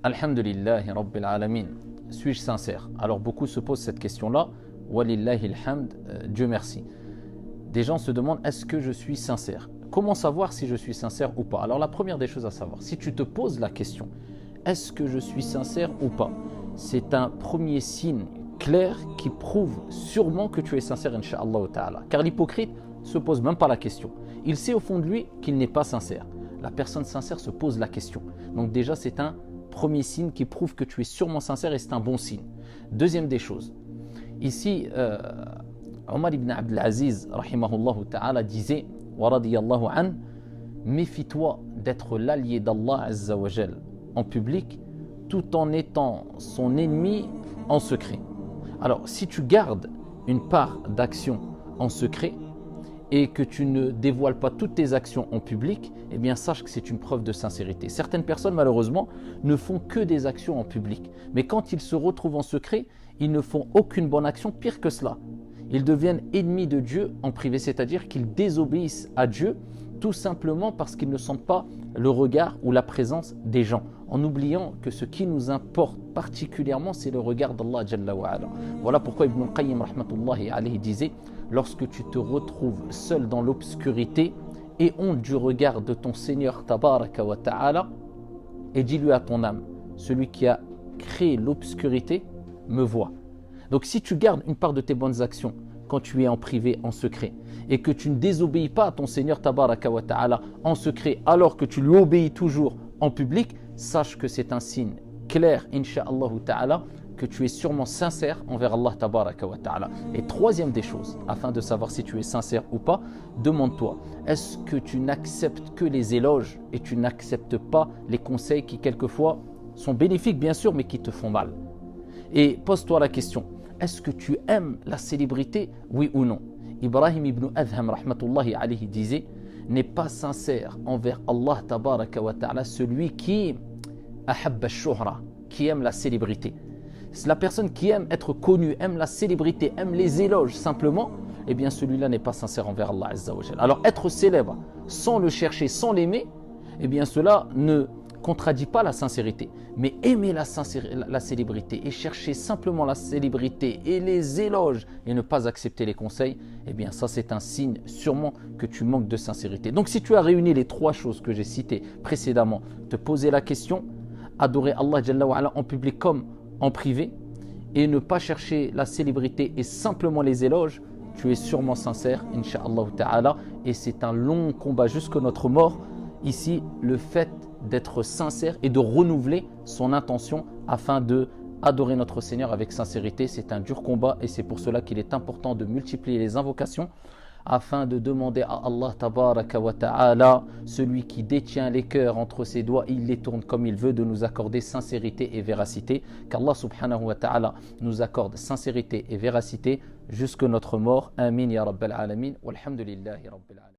Alhamdulillahi Rabbil Alamin. Suis-je sincère? Alors beaucoup se posent cette question-là. Walillahi alhamd, Dieu merci. Des gens se demandent, est-ce que je suis sincère? Comment savoir si je suis sincère ou pas? Alors la première des choses à savoir, si tu te poses la question, est-ce que je suis sincère ou pas? C'est un premier signe clair qui prouve sûrement que tu es sincère, incha'Allah ta'ala. Car l'hypocrite ne se pose même pas la question. Il sait au fond de lui qu'il n'est pas sincère. La personne sincère se pose la question. Donc déjà, c'est un premier signe qui prouve que tu es sûrement sincère et c'est un bon signe. Deuxième des choses, ici, Omar ibn Abdul Aziz, rahimahullah ta'ala, disait, wa radiyallahu an, méfie-toi d'être l'allié d'Allah Azza wa Jal en public tout en étant son ennemi en secret. Alors, si tu gardes une part d'action en secret et que tu ne dévoiles pas toutes tes actions en public, eh bien sache que c'est une preuve de sincérité. Certaines personnes, malheureusement, ne font que des actions en public. Mais quand ils se retrouvent en secret, ils ne font aucune bonne action, pire que cela. Ils deviennent ennemis de Dieu en privé, c'est-à-dire qu'ils désobéissent à Dieu tout simplement parce qu'ils ne sentent pas le regard ou la présence des gens, en oubliant que ce qui nous importe particulièrement, c'est le regard d'Allah Jalla wa Ala. Voilà pourquoi Ibn al-Qayyim rahmatullahi alayhi disait, lorsque tu te retrouves seul dans l'obscurité et honte du regard de ton Seigneur Tabaraka wa Ta'ala, et dis-lui à ton âme, celui qui a créé l'obscurité me voit. Donc si tu gardes une part de tes bonnes actions quand tu es en privé, en secret, et que tu ne désobéis pas à ton Seigneur Tabaraka wa Ta'ala en secret, alors que tu lui obéis toujours en public, sache que c'est un signe clair, insha'Allah ta'ala, que tu es sûrement sincère envers Allah Tabaraka wa Ta'ala. Et troisième des choses, afin de savoir si tu es sincère ou pas, demande-toi, est-ce que tu n'acceptes que les éloges et tu n'acceptes pas les conseils qui quelquefois sont bénéfiques bien sûr, mais qui te font mal? Et pose-toi la question, est-ce que tu aimes la célébrité, oui ou non? Ibrahim ibn Adham rahmatullahi alayhi disait, n'est pas sincère envers Allah Tabaraka wa Ta'ala celui qui ahabba ash-shuhra, qui aime la célébrité. C'est la personne qui aime être connue, aime la célébrité, aime les éloges simplement, eh bien celui-là n'est pas sincère envers Allah Azza wa Jalla. Alors être célèbre sans le chercher, sans l'aimer, eh bien cela ne contredit pas la sincérité. Mais aimer la célébrité et chercher simplement la célébrité et les éloges et ne pas accepter les conseils, eh bien ça c'est un signe sûrement que tu manques de sincérité. Donc si tu as réuni les trois choses que j'ai citées précédemment, te poser la question, adorer Allah Jalla wa Ala en public comme en privé et ne pas chercher la célébrité et simplement les éloges, tu es sûrement sincère, insha'Allah ta'ala, et c'est un long combat jusqu'à notre mort. Ici, le fait d'être sincère et de renouveler son intention afin de adorer notre Seigneur avec sincérité, c'est un dur combat et c'est pour cela qu'il est important de multiplier les invocations afin de demander à Allah Tabaraka wa Ta'ala, celui qui détient les cœurs entre ses doigts, il les tourne comme il veut, de nous accorder sincérité et véracité, qu'Allah Subhanahu wa Ta'ala nous accorde sincérité et véracité jusqu'à notre mort. Amin ya Rabbal Alamin, walhamdulillahi Rabbil Alamin.